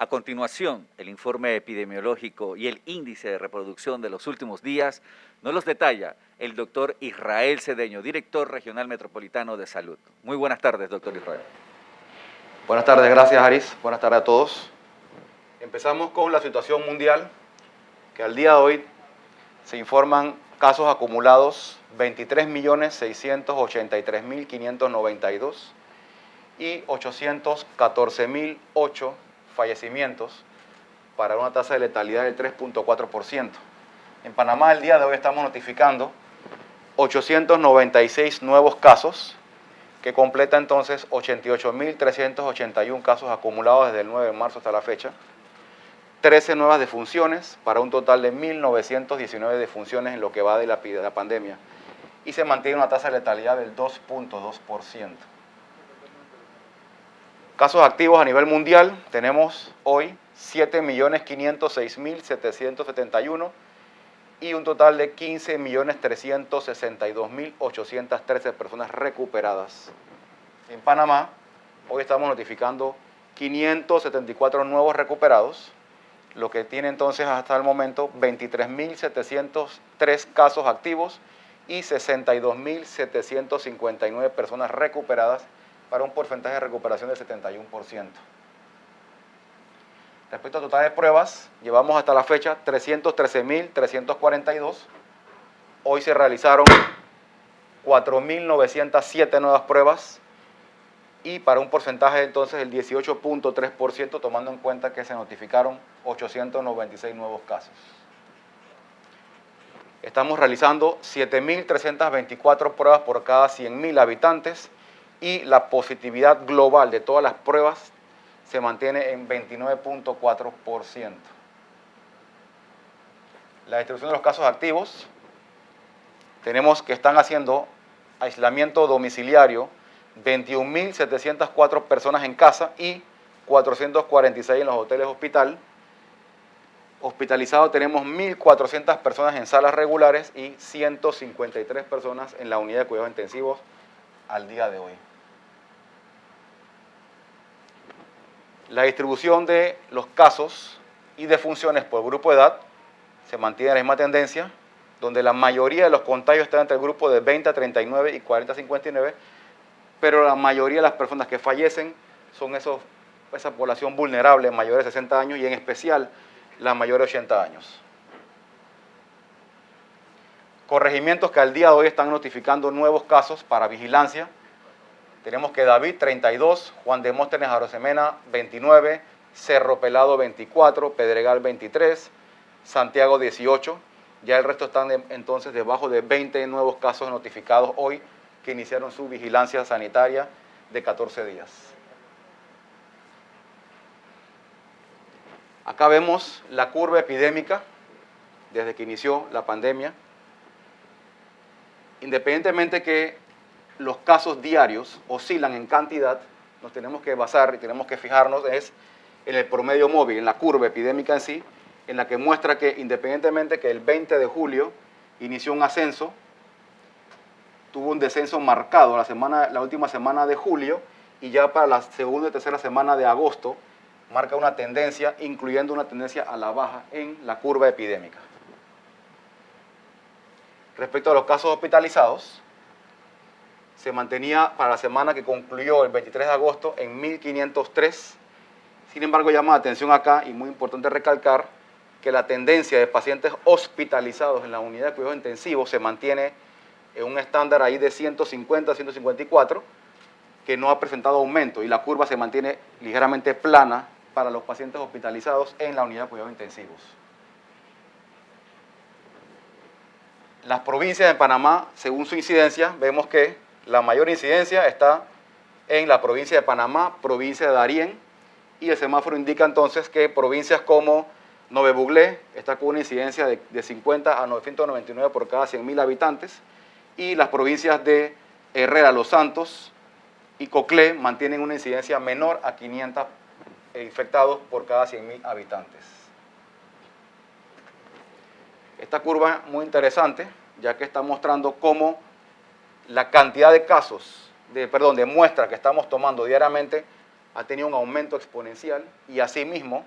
A continuación, el informe epidemiológico y el índice de reproducción de los últimos días nos los detalla el doctor Israel Cedeño, director regional metropolitano de salud. Muy buenas tardes, doctor Israel. Buenas tardes, gracias Aris. Buenas tardes a todos. Empezamos con la situación mundial, que al día de hoy se informan casos acumulados 23.683.592 y 814.008 fallecimientos para una tasa de letalidad del 3.4%. En Panamá el día de hoy estamos notificando 896 nuevos casos, que completa entonces 88.381 casos acumulados desde el 9 de marzo hasta la fecha, 13 nuevas defunciones para un total de 1.919 defunciones en lo que va de la pandemia, y se mantiene una tasa de letalidad del 2.2%. Casos activos a nivel mundial, tenemos hoy 7.506.771 y un total de 15.362.813 personas recuperadas. En Panamá, hoy estamos notificando 574 nuevos recuperados, lo que tiene entonces hasta el momento 23.703 casos activos y 62.759 personas recuperadas, para un porcentaje de recuperación del 71%. Respecto al total de pruebas, llevamos hasta la fecha 313.342. Hoy se realizaron 4.907 nuevas pruebas y para un porcentaje entonces del 18.3%, tomando en cuenta que se notificaron 896 nuevos casos. Estamos realizando 7.324 pruebas por cada 100.000 habitantes y la positividad global de todas las pruebas se mantiene en 29.4%. La distribución de los casos activos, tenemos que están haciendo aislamiento domiciliario 21.704 personas en casa y 446 en los hoteles hospital. Hospitalizados tenemos 1.400 personas en salas regulares y 153 personas en la unidad de cuidados intensivos al día de hoy. La distribución de los casos y defunciones por grupo de edad se mantiene en la misma tendencia, donde la mayoría de los contagios están entre el grupo de 20 a 39 y 40 a 59, pero la mayoría de las personas que fallecen son esa población vulnerable, mayores de 60 años y en especial la mayor de 80 años. Corregimientos que al día de hoy están notificando nuevos casos para vigilancia. Tenemos que David 32, Juan Demóstenes Arosemena 29, Cerro Pelado 24, Pedregal 23, Santiago 18. Ya el resto están entonces debajo de 20 nuevos casos notificados hoy que iniciaron su vigilancia sanitaria de 14 días. Acá vemos la curva epidémica desde que inició la pandemia. Independientemente que los casos diarios oscilan en cantidad, nos tenemos que basar y tenemos que fijarnos en el promedio móvil, en la curva epidémica en sí, en la que muestra que independientemente que el 20 de julio inició un ascenso, tuvo un descenso marcado la última semana de julio, y ya para la segunda y tercera semana de agosto marca una tendencia, incluyendo una tendencia a la baja en la curva epidémica. Respecto a los casos hospitalizados, se mantenía para la semana que concluyó el 23 de agosto en 1.503. Sin embargo, llama la atención acá, y muy importante recalcar, que la tendencia de pacientes hospitalizados en la unidad de cuidados intensivos se mantiene en un estándar ahí de 150 a 154, que no ha presentado aumento, y la curva se mantiene ligeramente plana para los pacientes hospitalizados en la unidad de cuidados intensivos. Las provincias de Panamá, según su incidencia, vemos que la mayor incidencia está en la provincia de Panamá, provincia de Darién, y el semáforo indica entonces que provincias como Nove Buglé está con una incidencia de 50 a 999 por cada 100.000 habitantes, y las provincias de Herrera, Los Santos y Coclé mantienen una incidencia menor a 500 infectados por cada 100.000 habitantes. Esta curva es muy interesante, ya que está mostrando cómo la cantidad de casos, de muestras que estamos tomando diariamente ha tenido un aumento exponencial y asimismo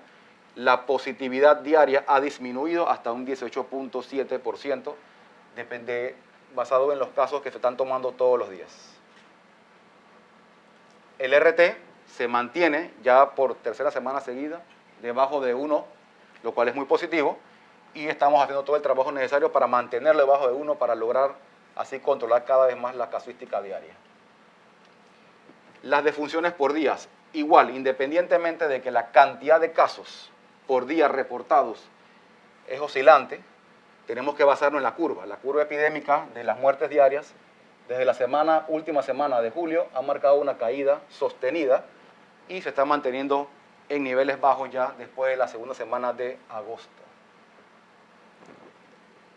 la positividad diaria ha disminuido hasta un 18.7%, basado en los casos que se están tomando todos los días. El RT se mantiene ya por tercera semana seguida debajo de 1, lo cual es muy positivo, y estamos haciendo todo el trabajo necesario para mantenerlo debajo de 1 para lograr así controlar cada vez más la casuística diaria. Las defunciones por días, igual, independientemente de que la cantidad de casos por día reportados es oscilante, tenemos que basarnos en la curva epidémica de las muertes diarias. Desde la última semana de julio ha marcado una caída sostenida y se está manteniendo en niveles bajos ya después de la segunda semana de agosto.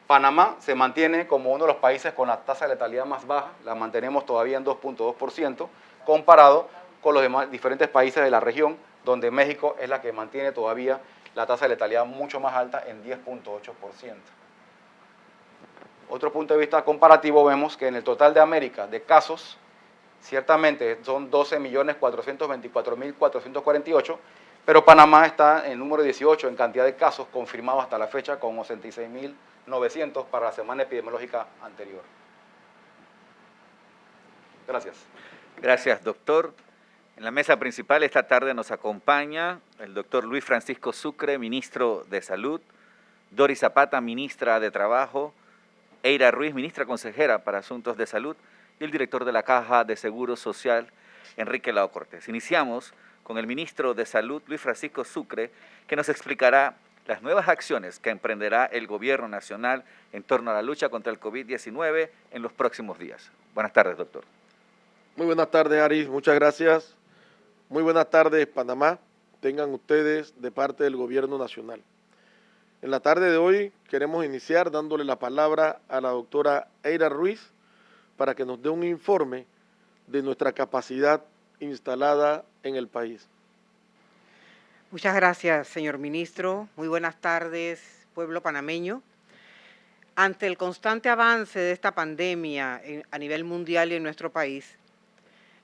Panamá se mantiene como uno de los países con la tasa de letalidad más baja, la mantenemos todavía en 2.2%, comparado con los demás diferentes países de la región, donde México es la que mantiene todavía la tasa de letalidad mucho más alta en 10.8%. Otro punto de vista comparativo, vemos que en el total de América de casos, ciertamente son 12.424.448, pero Panamá está en número 18 en cantidad de casos confirmados hasta la fecha, con 86.900 para la semana epidemiológica anterior. Gracias. Gracias, doctor. En la mesa principal esta tarde nos acompaña el doctor Luis Francisco Sucre, ministro de Salud, Doris Zapata, ministra de Trabajo, Eira Ruiz, ministra consejera para Asuntos de Salud, y el director de la Caja de Seguro Social, Enrique Lao Cortés. Iniciamos con el ministro de Salud, Luis Francisco Sucre, que nos explicará las nuevas acciones que emprenderá el gobierno nacional en torno a la lucha contra el COVID-19 en los próximos días. Buenas tardes, doctor. Muy buenas tardes, Aris. Muchas gracias. Muy buenas tardes, Panamá. Tengan ustedes de parte del gobierno nacional. En la tarde de hoy queremos iniciar dándole la palabra a la doctora Eira Ruiz para que nos dé un informe de nuestra capacidad instalada en el país. Muchas gracias, señor ministro. Muy buenas tardes, pueblo panameño. Ante el constante avance de esta pandemia a nivel mundial y en nuestro país,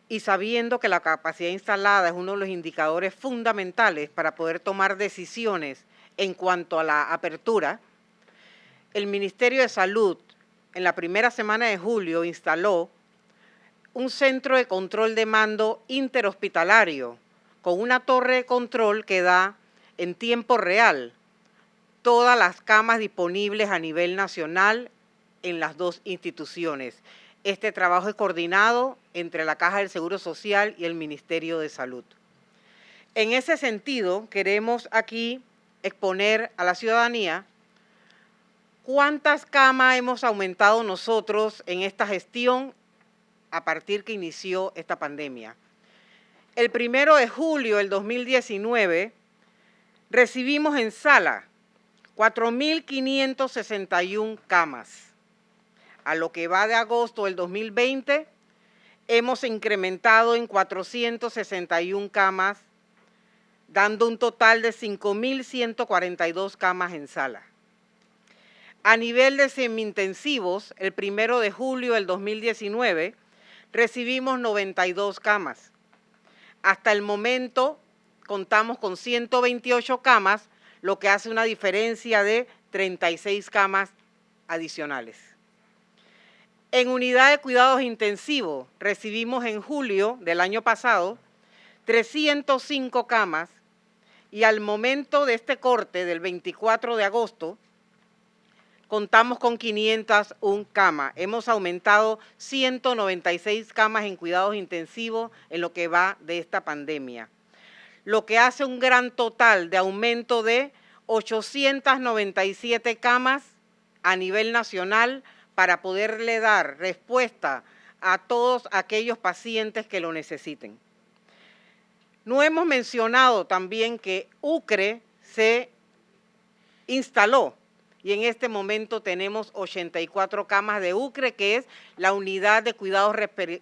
y sabiendo que la capacidad instalada es uno de los indicadores fundamentales para poder tomar decisiones en cuanto a la apertura, el Ministerio de Salud en la primera semana de julio instaló un centro de control de mando interhospitalario con una torre de control que da en tiempo real todas las camas disponibles a nivel nacional en las dos instituciones. Este trabajo es coordinado entre la Caja del Seguro Social y el Ministerio de Salud. En ese sentido, queremos aquí exponer a la ciudadanía cuántas camas hemos aumentado nosotros en esta gestión a partir que inició esta pandemia. El 1 de julio del 2019 recibimos en sala 4.561 camas. A lo que va de agosto del 2020, hemos incrementado en 461 camas, dando un total de 5.142 camas en sala. A nivel de semi-intensivos, el 1 de julio del 2019, recibimos 92 camas. Hasta el momento, contamos con 128 camas, lo que hace una diferencia de 36 camas adicionales. En unidad de cuidados intensivos, recibimos en julio del año pasado 305 camas y al momento de este corte del 24 de agosto, contamos con 501 camas. Hemos aumentado 196 camas en cuidados intensivos en lo que va de esta pandemia, lo que hace un gran total de aumento de 897 camas a nivel nacional para poderle dar respuesta a todos aquellos pacientes que lo necesiten. No hemos mencionado también que UCRE se instaló y en este momento tenemos 84 camas de UCRE, que es la unidad de cuidados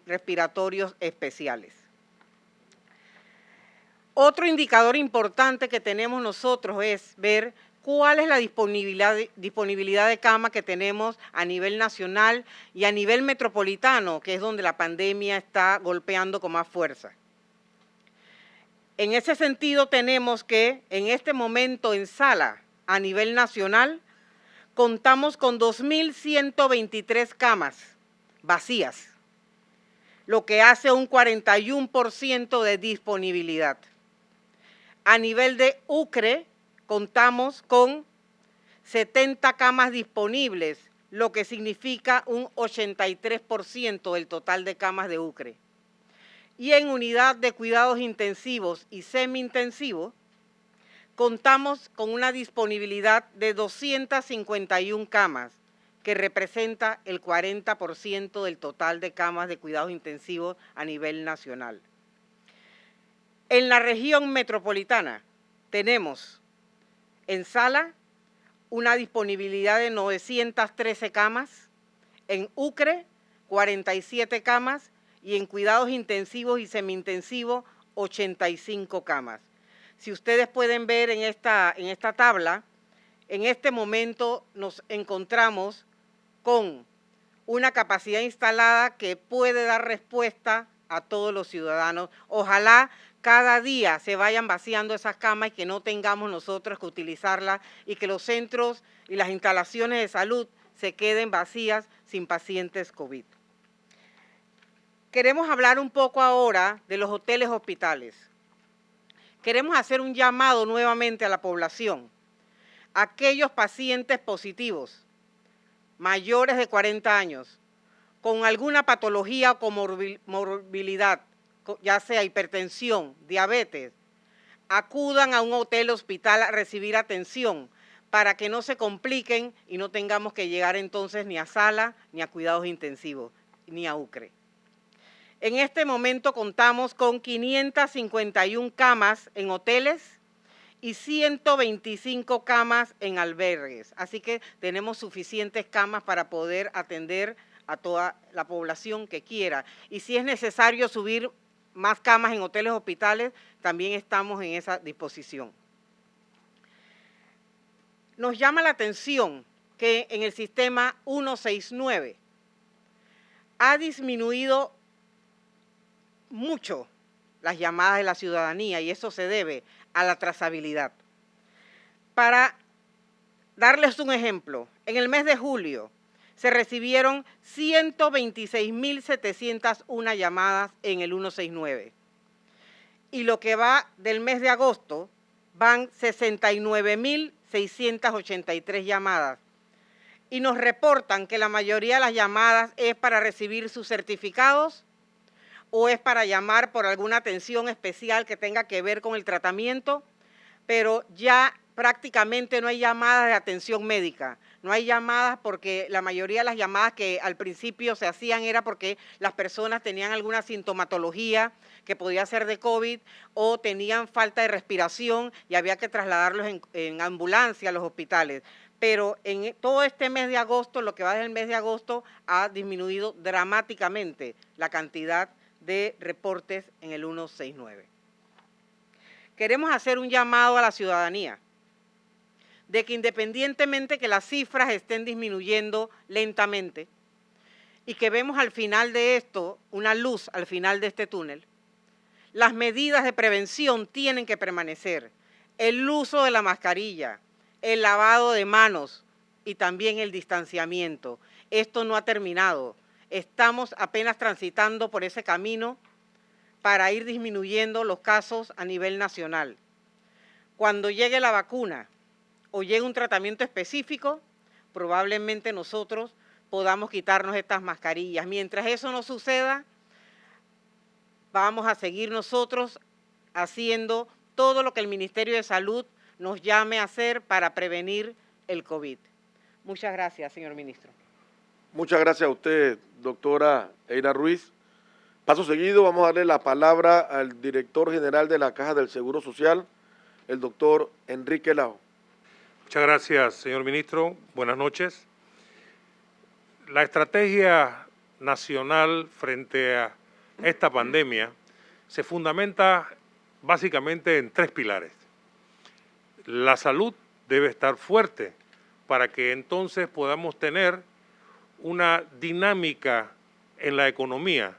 respiratorios especiales. Otro indicador importante que tenemos nosotros es ver cuál es la disponibilidad de cama que tenemos a nivel nacional y a nivel metropolitano, que es donde la pandemia está golpeando con más fuerza. En ese sentido, tenemos que en este momento en sala a nivel nacional contamos con 2.123 camas vacías, lo que hace un 41% de disponibilidad. A nivel de UCRE contamos con 70 camas disponibles, lo que significa un 83% del total de camas de UCRE. Y en unidad de cuidados intensivos y semi-intensivos, contamos con una disponibilidad de 251 camas, que representa el 40% del total de camas de cuidados intensivos a nivel nacional. En la región metropolitana tenemos en sala una disponibilidad de 913 camas, en UCRE 47 camas y en cuidados intensivos y semi-intensivos 85 camas. Si ustedes pueden ver en esta tabla, en este momento nos encontramos con una capacidad instalada que puede dar respuesta a todos los ciudadanos. Ojalá cada día se vayan vaciando esas camas y que no tengamos nosotros que utilizarlas y que los centros y las instalaciones de salud se queden vacías sin pacientes COVID. Queremos hablar un poco ahora de los hoteles hospitales. Queremos hacer un llamado nuevamente a la población. Aquellos pacientes positivos, mayores de 40 años, con alguna patología o comorbilidad, ya sea hipertensión, diabetes, acudan a un hotel hospital a recibir atención para que no se compliquen y no tengamos que llegar entonces ni a sala, ni a cuidados intensivos, ni a UCRE. En este momento contamos con 551 camas en hoteles y 125 camas en albergues. Así que tenemos suficientes camas para poder atender a toda la población que quiera. Y si es necesario subir más camas en hoteles, hospitales, también estamos en esa disposición. Nos llama la atención que en el sistema 169 ha disminuido mucho las llamadas de la ciudadanía y eso se debe a la trazabilidad. Para darles un ejemplo, en el mes de julio se recibieron 126.701 llamadas en el 169 y lo que va del mes de agosto van 69.683 llamadas y nos reportan que la mayoría de las llamadas es para recibir sus certificados o es para llamar por alguna atención especial que tenga que ver con el tratamiento, pero ya prácticamente no hay llamadas de atención médica, no hay llamadas porque la mayoría de las llamadas que al principio se hacían era porque las personas tenían alguna sintomatología que podía ser de COVID o tenían falta de respiración y había que trasladarlos en ambulancia a los hospitales. Pero en todo este mes de agosto, lo que va desde el mes de agosto, ha disminuido dramáticamente la cantidad de reportes en el 169. Queremos hacer un llamado a la ciudadanía de que independientemente que las cifras estén disminuyendo lentamente y que vemos al final de esto una luz al final de este túnel, las medidas de prevención tienen que permanecer. El uso de la mascarilla, el lavado de manos y también el distanciamiento. Esto no ha terminado. Estamos apenas transitando por ese camino para ir disminuyendo los casos a nivel nacional. Cuando llegue la vacuna o llegue un tratamiento específico, probablemente nosotros podamos quitarnos estas mascarillas. Mientras eso no suceda, vamos a seguir nosotros haciendo todo lo que el Ministerio de Salud nos llame a hacer para prevenir el COVID. Muchas gracias, señor ministro. Muchas gracias a usted, doctora Eira Ruiz. Paso seguido, vamos a darle la palabra al director general de la Caja del Seguro Social, el doctor Enrique Lao. Muchas gracias, señor ministro. Buenas noches. La estrategia nacional frente a esta pandemia se fundamenta básicamente en 3 pilares. La salud debe estar fuerte para que entonces podamos tener una dinámica en la economía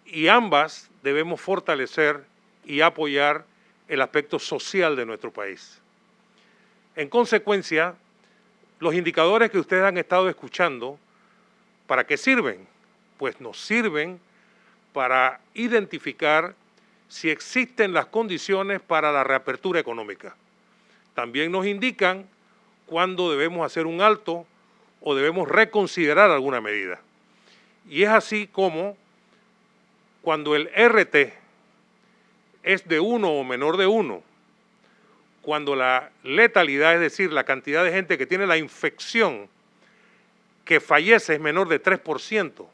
y ambas debemos fortalecer y apoyar el aspecto social de nuestro país. En consecuencia, los indicadores que ustedes han estado escuchando, ¿para qué sirven? Pues nos sirven para identificar si existen las condiciones para la reapertura económica. También nos indican cuándo debemos hacer un alto o debemos reconsiderar alguna medida. Y es así como cuando el RT es de 1 o menor de 1, cuando la letalidad, es decir, la cantidad de gente que tiene la infección que fallece es menor de 3%,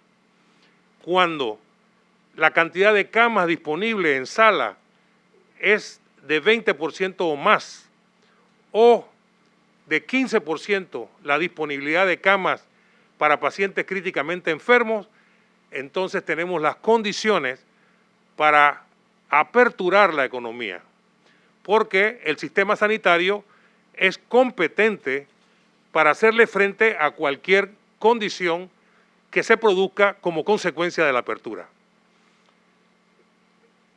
cuando la cantidad de camas disponibles en sala es de 20% o más, o de 15% la disponibilidad de camas para pacientes críticamente enfermos, entonces tenemos las condiciones para aperturar la economía, porque el sistema sanitario es competente para hacerle frente a cualquier condición que se produzca como consecuencia de la apertura.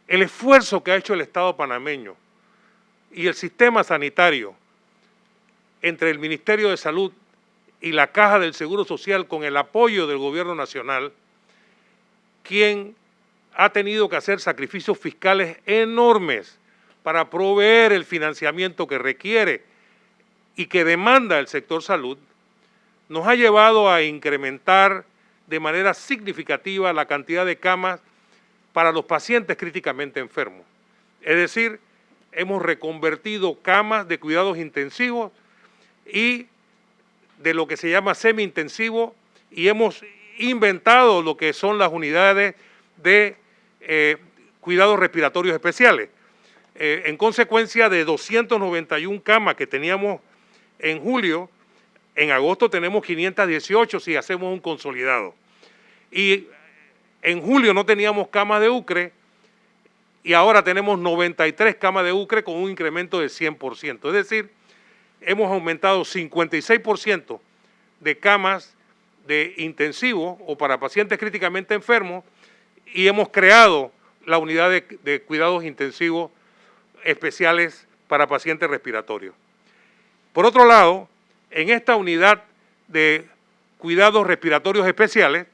El esfuerzo que ha hecho el Estado panameño y el sistema sanitario entre el Ministerio de Salud y la Caja del Seguro Social con el apoyo del Gobierno Nacional, quien ha tenido que hacer sacrificios fiscales enormes para proveer el financiamiento que requiere y que demanda el sector salud, nos ha llevado a incrementar de manera significativa la cantidad de camas para los pacientes críticamente enfermos. Es decir, hemos reconvertido camas de cuidados intensivos y de lo que se llama semi-intensivo, y hemos inventado lo que son las unidades de cuidados respiratorios especiales. En consecuencia de 291 camas que teníamos en julio, en agosto tenemos 518 si hacemos un consolidado. Y en julio no teníamos camas de UCRE y ahora tenemos 93 camas de UCRE con un incremento del 100%. Es decir, hemos aumentado 56% de camas de intensivo o para pacientes críticamente enfermos y hemos creado la unidad de cuidados intensivos especiales para pacientes respiratorios. Por otro lado, en esta unidad de cuidados respiratorios especiales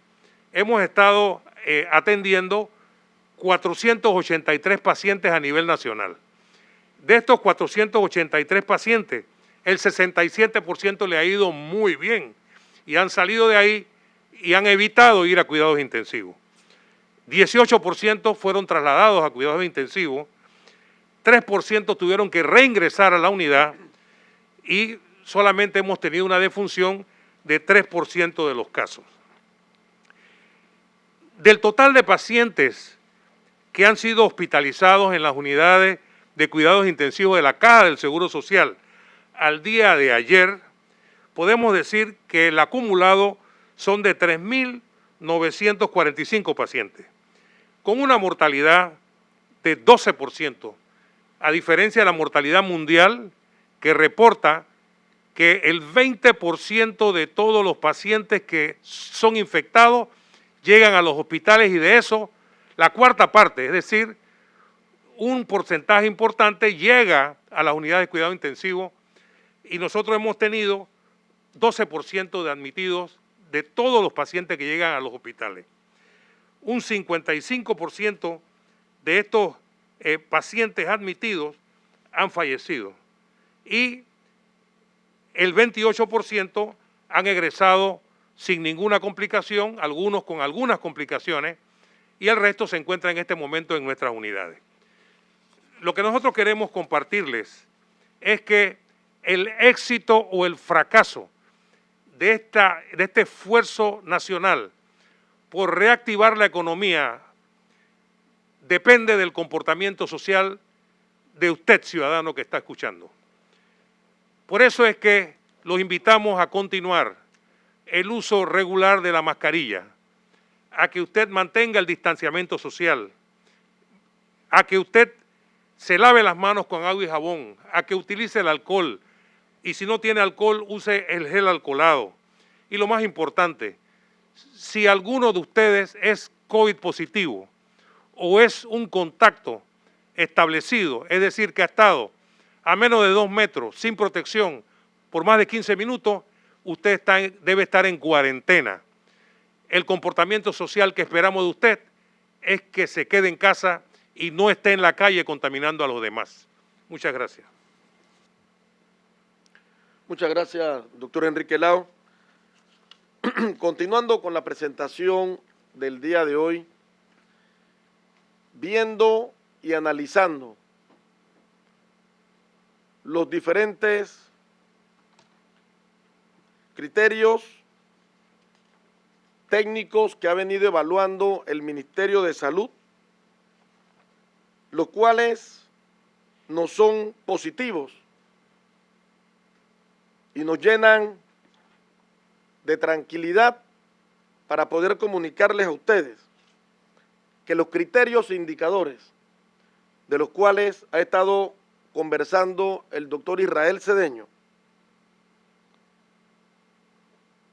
hemos estado atendiendo 483 pacientes a nivel nacional. De estos 483 pacientes, el 67% le ha ido muy bien y han salido de ahí y han evitado ir a cuidados intensivos. 18% fueron trasladados a cuidados intensivos, 3% tuvieron que reingresar a la unidad y solamente hemos tenido una defunción de 3% de los casos. Del total de pacientes que han sido hospitalizados en las unidades de cuidados intensivos de la Caja del Seguro Social al día de ayer, podemos decir que el acumulado son de 3.945 pacientes, con una mortalidad de 12%, a diferencia de la mortalidad mundial que reporta que el 20% de todos los pacientes que son infectados llegan a los hospitales y de eso la cuarta parte, es decir, un porcentaje importante llega a las unidades de cuidado intensivo y nosotros hemos tenido 12% de admitidos de todos los pacientes que llegan a los hospitales. Un 55% de estos pacientes admitidos han fallecido y el 28% han egresado sin ninguna complicación, algunos con algunas complicaciones y el resto se encuentra en este momento en nuestras unidades. Lo que nosotros queremos compartirles es que el éxito o el fracaso de este esfuerzo nacional por reactivar la economía depende del comportamiento social de usted, ciudadano que está escuchando. Por eso es que los invitamos a continuar el uso regular de la mascarilla, a que usted mantenga el distanciamiento social, a que usted se lave las manos con agua y jabón, a que utilice el alcohol y si no tiene alcohol, use el gel alcoholado. Y lo más importante, si alguno de ustedes es COVID positivo o es un contacto establecido, es decir, que ha estado a menos de 2 metros sin protección por más de 15 minutos, usted debe estar en cuarentena. El comportamiento social que esperamos de usted es que se quede en casa y no esté en la calle contaminando a los demás. Muchas gracias. Muchas gracias, doctor Enrique Lao. Continuando con la presentación del día de hoy, viendo y analizando los diferentes criterios técnicos que ha venido evaluando el Ministerio de Salud, los cuales no son positivos y nos llenan de tranquilidad para poder comunicarles a ustedes que los criterios e indicadores de los cuales ha estado conversando el doctor Israel Cedeño,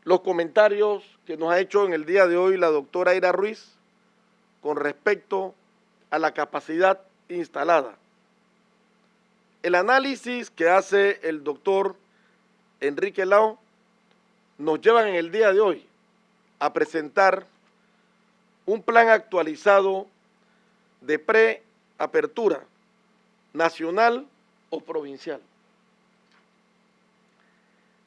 los comentarios que nos ha hecho en el día de hoy la doctora Ira Ruiz con respecto a la capacidad instalada, el análisis que hace el doctor Enrique Lao, nos llevan en el día de hoy a presentar un plan actualizado de preapertura nacional o provincial.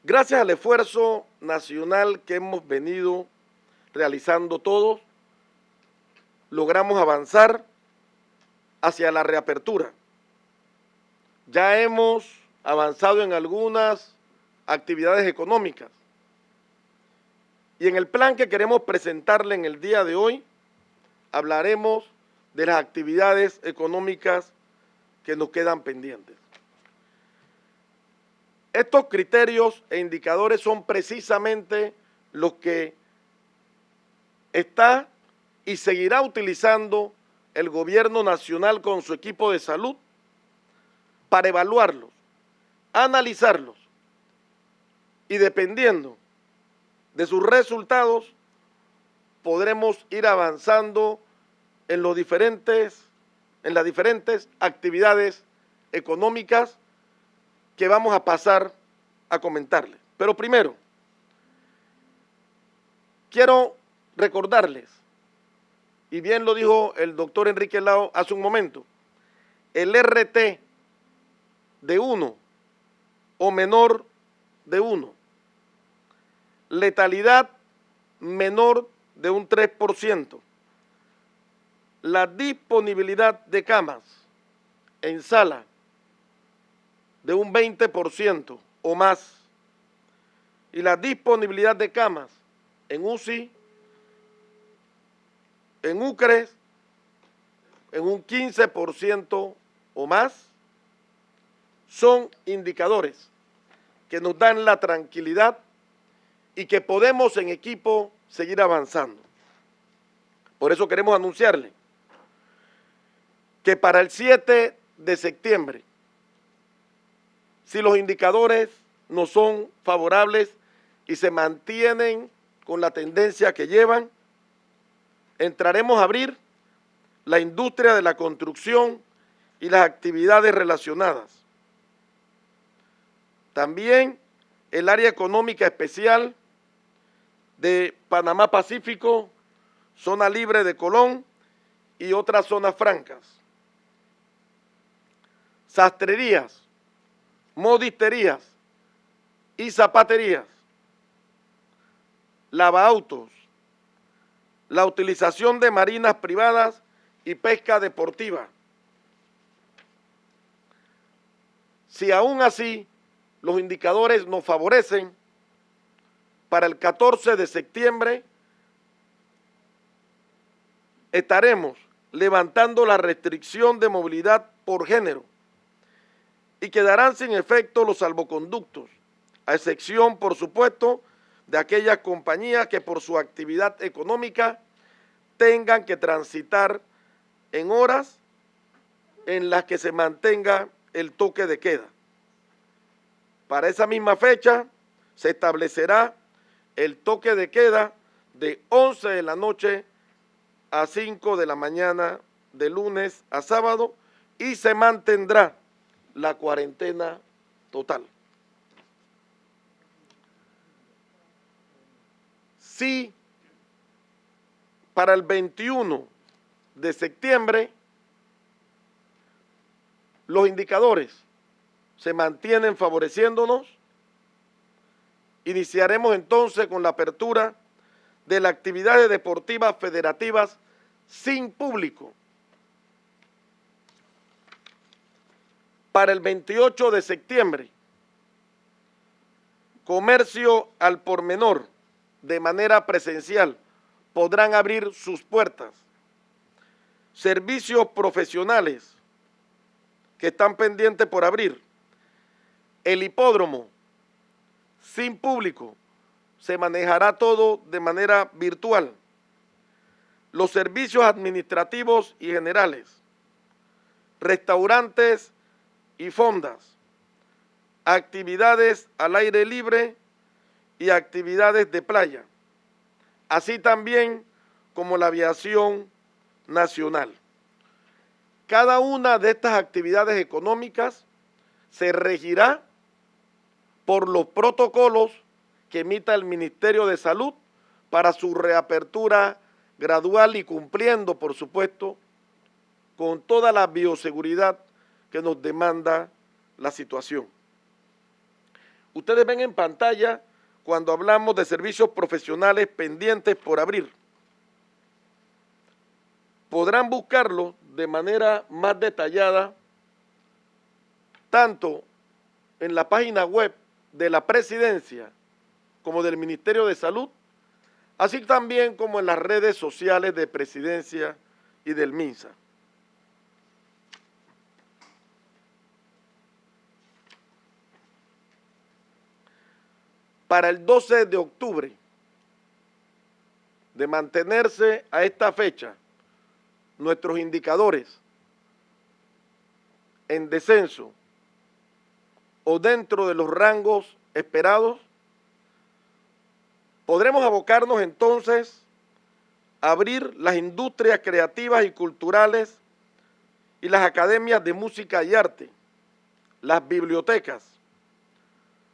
Gracias al esfuerzo nacional que hemos venido realizando todos, logramos avanzar hacia la reapertura. Ya hemos avanzado en algunas actividades económicas. Y en el plan que queremos presentarle en el día de hoy, hablaremos de las actividades económicas que nos quedan pendientes. Estos criterios e indicadores son precisamente los que está y seguirá utilizando el gobierno nacional con su equipo de salud para evaluarlos, analizarlos y dependiendo de sus resultados podremos ir avanzando en las diferentes actividades económicas que vamos a pasar a comentarles. Pero primero, quiero recordarles, y bien lo dijo el doctor Enrique Lao hace un momento, el RT de 1 o menor de 1, letalidad menor de un 3%, la disponibilidad de camas en sala de un 20% o más y la disponibilidad de camas en UCI, en UCRES, en un 15% o más, son indicadores que nos dan la tranquilidad y que podemos en equipo seguir avanzando. Por eso queremos anunciarle que para el 7 de septiembre, si los indicadores no son favorables y se mantienen con la tendencia que llevan, entraremos a abrir la industria de la construcción y las actividades relacionadas. También el área económica especial de Panamá Pacífico, zona libre de Colón y otras zonas francas. Sastrerías, modisterías y zapaterías, lavaautos, la utilización de marinas privadas y pesca deportiva. Si aún así los indicadores nos favorecen, para el 14 de septiembre estaremos levantando la restricción de movilidad por género y quedarán sin efecto los salvoconductos, a excepción, por supuesto, de aquellas compañías que por su actividad económica tengan que transitar en horas en las que se mantenga el toque de queda. Para esa misma fecha se establecerá el toque de queda de 11 de la noche a 5 de la mañana de lunes a sábado y se mantendrá la cuarentena total. Si para el 21 de septiembre los indicadores se mantienen favoreciéndonos, iniciaremos entonces con la apertura de las actividades deportivas federativas sin público. Para el 28 de septiembre, comercio al por menor de manera presencial podrán abrir sus puertas. Servicios profesionales que están pendientes por abrir. El hipódromo sin público, se manejará todo de manera virtual. Los servicios administrativos y generales, restaurantes y fondas, actividades al aire libre y actividades de playa, así también como la aviación nacional. Cada una de estas actividades económicas se regirá por los protocolos que emita el Ministerio de Salud para su reapertura gradual y cumpliendo, por supuesto, con toda la bioseguridad que nos demanda la situación. Ustedes ven en pantalla cuando hablamos de servicios profesionales pendientes por abrir. Podrán buscarlo de manera más detallada tanto en la página web de la Presidencia como del Ministerio de Salud, así también como en las redes sociales de Presidencia y del MINSA. Para el 12 de octubre, de mantenerse a esta fecha, nuestros indicadores en descenso o dentro de los rangos esperados, podremos abocarnos entonces a abrir las industrias creativas y culturales y las academias de música y arte, las bibliotecas,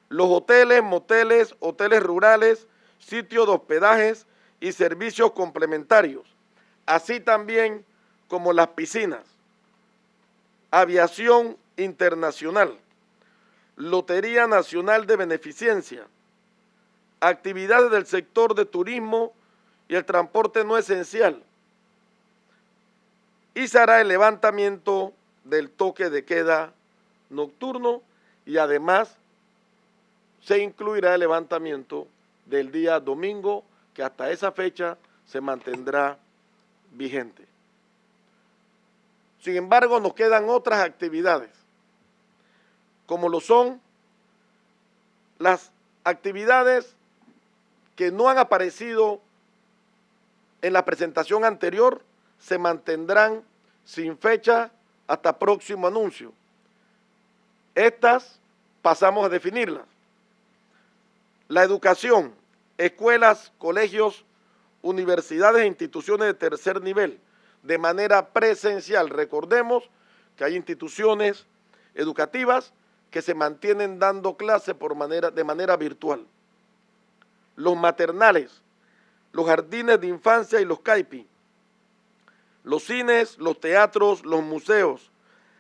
los hoteles, moteles, hoteles rurales, sitios de hospedajes y servicios complementarios, así también como las piscinas, aviación internacional, Lotería Nacional de Beneficencia, actividades del sector de turismo y el transporte no esencial, y se hará el levantamiento del toque de queda nocturno y además se incluirá el levantamiento del día domingo, que hasta esa fecha se mantendrá vigente. Sin embargo, nos quedan otras actividades, como lo son las actividades que no han aparecido en la presentación anterior, se mantendrán sin fecha hasta próximo anuncio. Estas pasamos a definirlas. La educación, escuelas, colegios, universidades e instituciones de tercer nivel, de manera presencial. Recordemos que hay instituciones educativas que se mantienen dando clases de manera virtual. Los maternales, los jardines de infancia y los CAIPI, los cines, los teatros, los museos,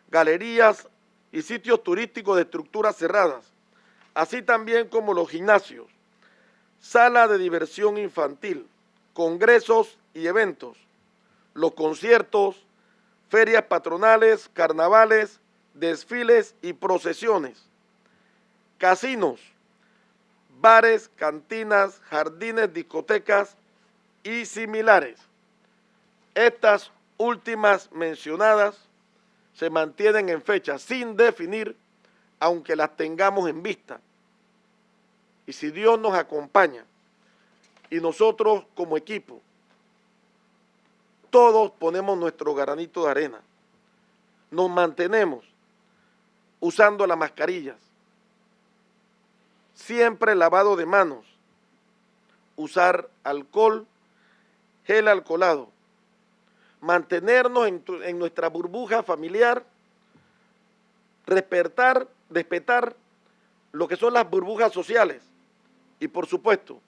galerías y sitios turísticos de estructuras cerradas, así también como los gimnasios, sala de diversión infantil, congresos y eventos, los conciertos, ferias patronales, carnavales, desfiles y procesiones, casinos, bares, cantinas, jardines, discotecas y similares. Estas últimas mencionadas se mantienen en fecha sin definir, aunque las tengamos en vista. Y si Dios nos acompaña y nosotros como equipo, todos ponemos nuestro granito de arena, nos mantenemos usando las mascarillas, siempre lavado de manos, usar alcohol, gel alcoholado, mantenernos en nuestra burbuja familiar respetar lo que son las burbujas sociales y, por supuesto,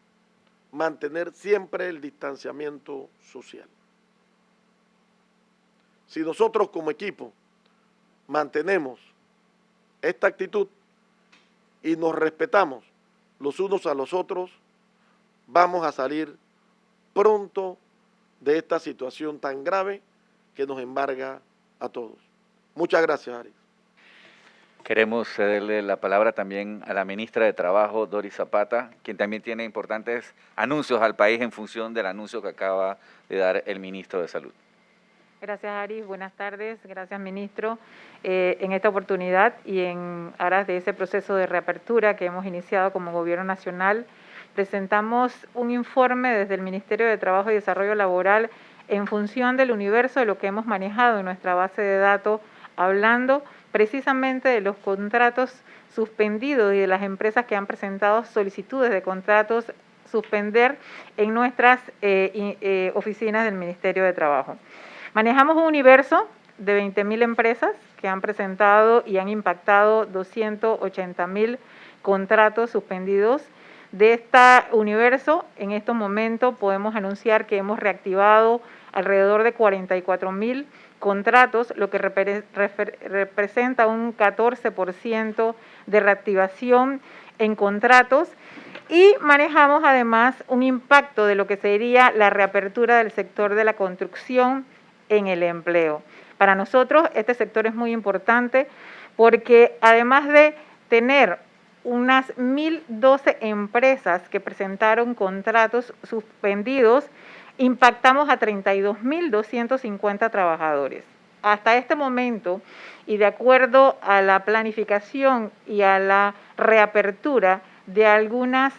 mantener siempre el distanciamiento social. Si nosotros como equipo mantenemos esta actitud y nos respetamos los unos a los otros, vamos a salir pronto de esta situación tan grave que nos embarga a todos. Muchas gracias, Ari. Queremos cederle la palabra también a la ministra de Trabajo, Doris Zapata, quien también tiene importantes anuncios al país en función del anuncio que acaba de dar el ministro de Salud. Gracias, Aris. Buenas tardes. Gracias, ministro. En esta oportunidad y en aras de ese proceso de reapertura que hemos iniciado como Gobierno Nacional, presentamos un informe desde el Ministerio de Trabajo y Desarrollo Laboral en función del universo de lo que hemos manejado en nuestra base de datos, hablando precisamente de los contratos suspendidos y de las empresas que han presentado solicitudes de contratos suspender en nuestras oficinas del Ministerio de Trabajo. Manejamos un universo de 20.000 empresas que han presentado y han impactado 280.000 contratos suspendidos. De este universo, en estos momentos podemos anunciar que hemos reactivado alrededor de 44.000 contratos, lo que representa un 14% de reactivación en contratos, y manejamos además un impacto de lo que sería la reapertura del sector de la construcción en el empleo. Para nosotros este sector es muy importante porque además de tener unas 1.012 empresas que presentaron contratos suspendidos, impactamos a 32.250 trabajadores. Hasta este momento, y de acuerdo a la planificación y a la reapertura de algunas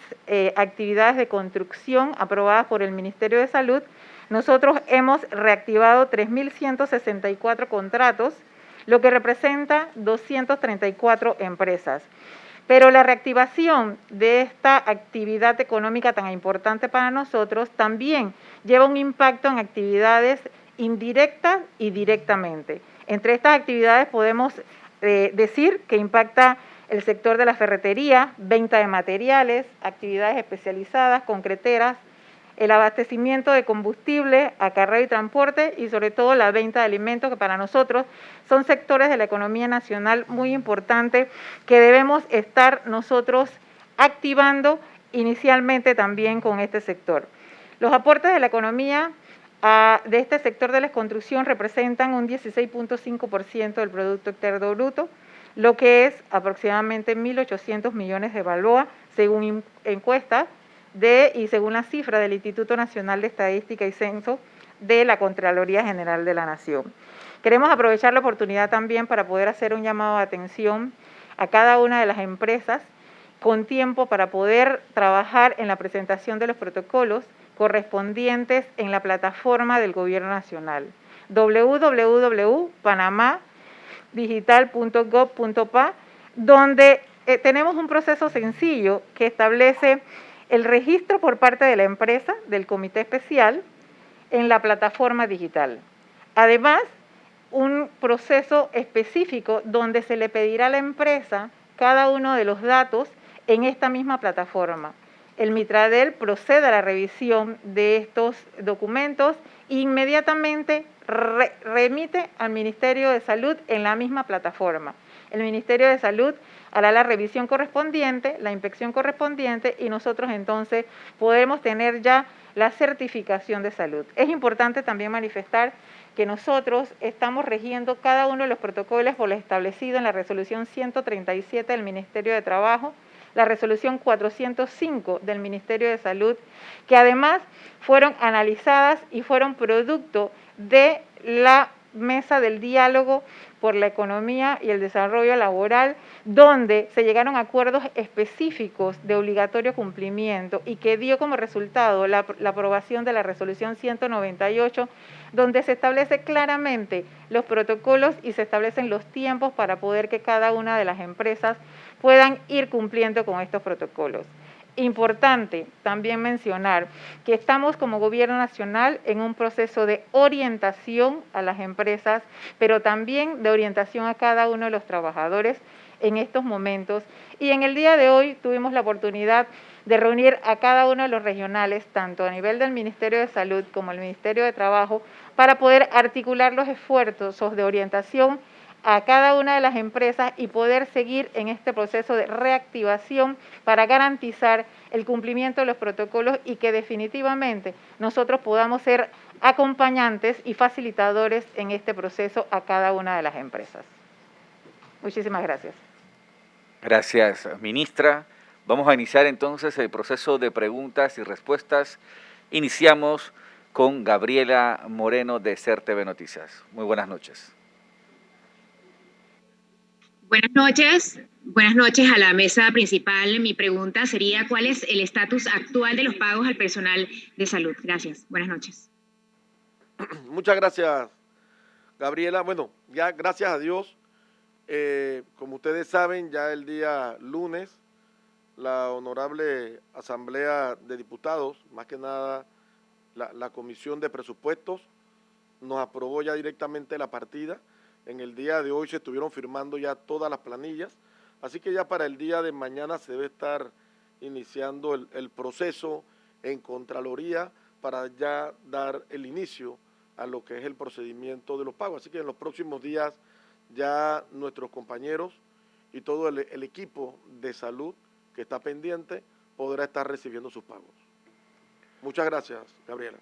actividades de construcción aprobadas por el Ministerio de Salud, nosotros hemos reactivado 3.164 contratos, lo que representa 234 empresas. Pero la reactivación de esta actividad económica tan importante para nosotros también lleva un impacto en actividades indirectas y directamente. Entre estas actividades podemos decir que impacta el sector de la ferretería, venta de materiales, actividades especializadas, concreteras, el abastecimiento de combustible, acarreo y transporte y sobre todo la venta de alimentos, que para nosotros son sectores de la economía nacional muy importantes que debemos estar nosotros activando inicialmente también con este sector. Los aportes de la economía de este sector de la construcción representan un 16.5% del Producto Interno Bruto, lo que es aproximadamente 1.800 millones de balboa, según encuestas y según la cifra del Instituto Nacional de Estadística y Censo de la Contraloría General de la Nación. Queremos aprovechar la oportunidad también para poder hacer un llamado de atención a cada una de las empresas con tiempo para poder trabajar en la presentación de los protocolos correspondientes en la plataforma del Gobierno Nacional, www.panamadigital.gov.pa, donde tenemos un proceso sencillo que establece el registro por parte de la empresa, del comité especial, en la plataforma digital. Además, un proceso específico donde se le pedirá a la empresa cada uno de los datos en esta misma plataforma. El Mitradel procede a la revisión de estos documentos e inmediatamente remite al Ministerio de Salud en la misma plataforma. El Ministerio de Salud hará la revisión correspondiente, la inspección correspondiente y nosotros entonces podremos tener ya la certificación de salud. Es importante también manifestar que nosotros estamos rigiendo cada uno de los protocolos por lo establecido en la resolución 137 del Ministerio de Trabajo, la resolución 405 del Ministerio de Salud, que además fueron analizadas y fueron producto de la mesa del diálogo por la economía y el desarrollo laboral, donde se llegaron a acuerdos específicos de obligatorio cumplimiento y que dio como resultado la aprobación de la resolución 198, donde se establece claramente los protocolos y se establecen los tiempos para poder que cada una de las empresas puedan ir cumpliendo con estos protocolos. Importante también mencionar que estamos como Gobierno Nacional en un proceso de orientación a las empresas, pero también de orientación a cada uno de los trabajadores en estos momentos. Y en el día de hoy tuvimos la oportunidad de reunir a cada uno de los regionales, tanto a nivel del Ministerio de Salud como el Ministerio de Trabajo, para poder articular los esfuerzos de orientación a cada una de las empresas y poder seguir en este proceso de reactivación para garantizar el cumplimiento de los protocolos y que definitivamente nosotros podamos ser acompañantes y facilitadores en este proceso a cada una de las empresas. Muchísimas gracias. Gracias, ministra. Vamos a iniciar entonces el proceso de preguntas y respuestas. Iniciamos con Gabriela Moreno de SER TV Noticias. Muy buenas noches. Buenas noches a la mesa principal. Mi pregunta sería, ¿cuál es el estatus actual de los pagos al personal de salud? Gracias. Buenas noches. Muchas gracias, Gabriela. Bueno, ya gracias a Dios, como ustedes saben, ya el día lunes, la honorable Asamblea de Diputados, más que nada la Comisión de Presupuestos, nos aprobó ya directamente la partida. En el día de hoy se estuvieron firmando ya todas las planillas, así que ya para el día de mañana se debe estar iniciando el proceso en Contraloría para ya dar el inicio a lo que es el procedimiento de los pagos. Así que en los próximos días ya nuestros compañeros y todo el equipo de salud que está pendiente podrá estar recibiendo sus pagos. Muchas gracias, Gabriela.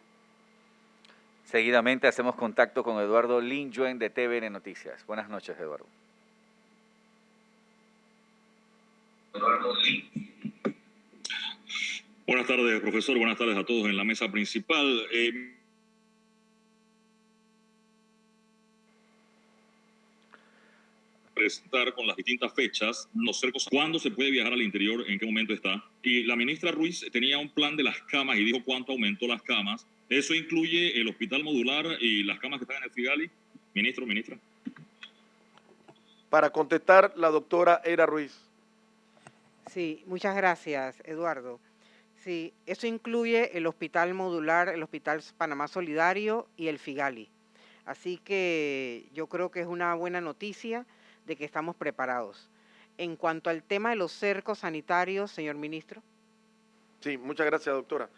Seguidamente hacemos contacto con Eduardo Linjuen de TVN Noticias. Buenas noches, Eduardo. Buenas tardes, profesor. Buenas tardes a todos en la mesa principal. Presentar con las distintas fechas los cercos, cuándo se puede viajar al interior, en qué momento está. Y la ministra Ruiz tenía un plan de las camas y dijo cuánto aumentó las camas. ¿Eso incluye el hospital modular y las camas que están en el Figali? Ministro, ministra. Para contestar, la doctora Eira Ruiz. Sí, muchas gracias, Eduardo. Sí, eso incluye el hospital modular, el Hospital Panamá Solidario y el Figali. Así que yo creo que es una buena noticia de que estamos preparados. En cuanto al tema de los cercos sanitarios, señor ministro. Sí, muchas gracias, doctora.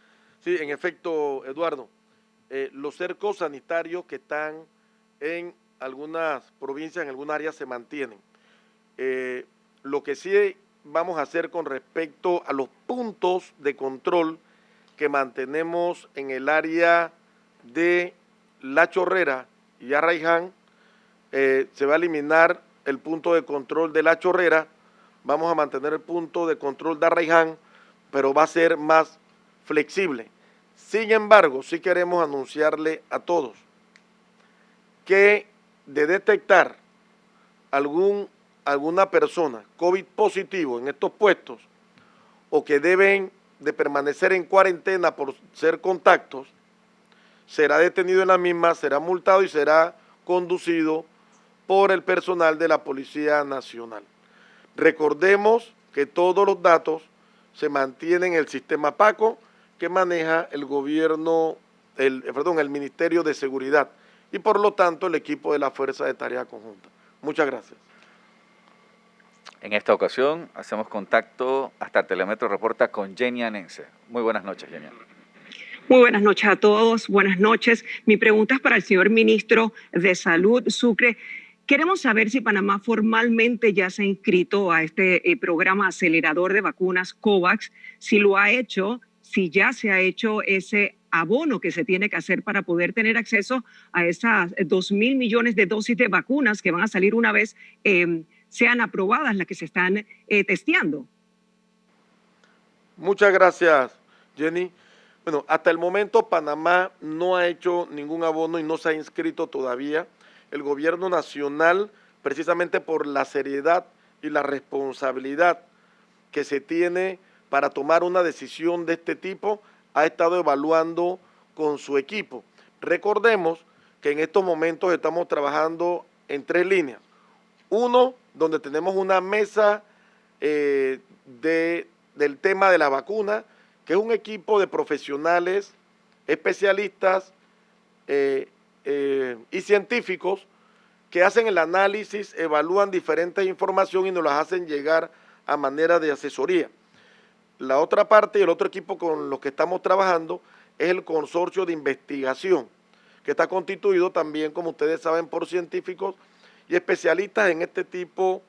Sí, en efecto, Eduardo, los cercos sanitarios que están en algunas provincias, en algunas áreas, se mantienen. Lo que sí vamos a hacer con respecto a los puntos de control que mantenemos en el área de La Chorrera y Arraiján, se va a eliminar el punto de control de La Chorrera, vamos a mantener el punto de control de Arraiján, pero va a ser más flexible. Sin embargo, sí queremos anunciarle a todos que de detectar alguna persona COVID positivo en estos puestos o que deben de permanecer en cuarentena por ser contactos, será detenido en la misma, será multado y será conducido por el personal de la Policía Nacional. Recordemos que todos los datos se mantienen en el sistema PACO que maneja el gobierno, el Ministerio de Seguridad y por lo tanto el equipo de la Fuerza de Tarea Conjunta. Muchas gracias. En esta ocasión hacemos contacto hasta Telemetro Reporta con Jenny Anense. Muy buenas noches, Jenny. Muy buenas noches a todos, buenas noches. Mi pregunta es para el señor ministro de Salud, Sucre. Queremos saber si Panamá formalmente ya se ha inscrito a este programa acelerador de vacunas COVAX, si lo ha hecho, si ya se ha hecho ese abono que se tiene que hacer para poder tener acceso a esas 2.000 millones de dosis de vacunas que van a salir una vez sean aprobadas las que se están testeando. Muchas gracias, Jenny. Bueno, hasta el momento Panamá no ha hecho ningún abono y no se ha inscrito todavía. El gobierno nacional, precisamente por la seriedad y la responsabilidad que se tiene para tomar una decisión de este tipo, ha estado evaluando con su equipo. Recordemos que en estos momentos estamos trabajando en 3 líneas. Uno, donde tenemos una mesa de del tema de la vacuna, que es un equipo de profesionales, especialistas y científicos que hacen el análisis, evalúan diferentes informaciones y nos las hacen llegar a manera de asesoría. La otra parte y el otro equipo con los que estamos trabajando es el consorcio de investigación, que está constituido también, como ustedes saben, por científicos y especialistas en este tipo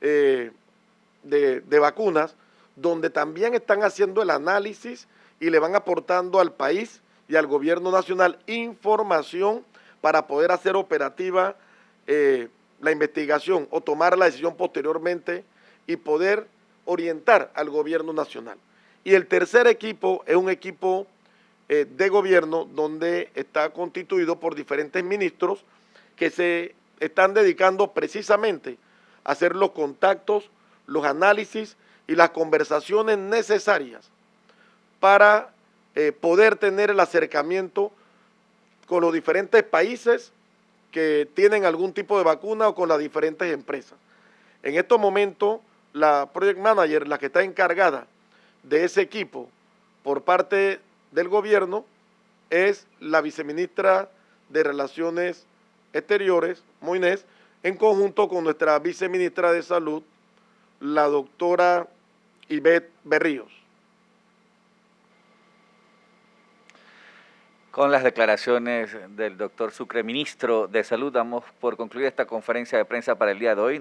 de vacunas, donde también están haciendo el análisis y le van aportando al país y al gobierno nacional información para poder hacer operativa la investigación o tomar la decisión posteriormente y poder orientar al gobierno nacional. Y el tercer equipo es un equipo de gobierno donde está constituido por diferentes ministros que se están dedicando precisamente a hacer los contactos, los análisis y las conversaciones necesarias para poder tener el acercamiento con los diferentes países que tienen algún tipo de vacuna o con las diferentes empresas. En estos momentos, la Project Manager, la que está encargada de ese equipo por parte del gobierno, es la viceministra de Relaciones Exteriores, Moines, en conjunto con nuestra viceministra de Salud, la doctora Ivette Berríos. Con las declaraciones del doctor Sucre, ministro de Salud, damos por concluida esta conferencia de prensa para el día de hoy.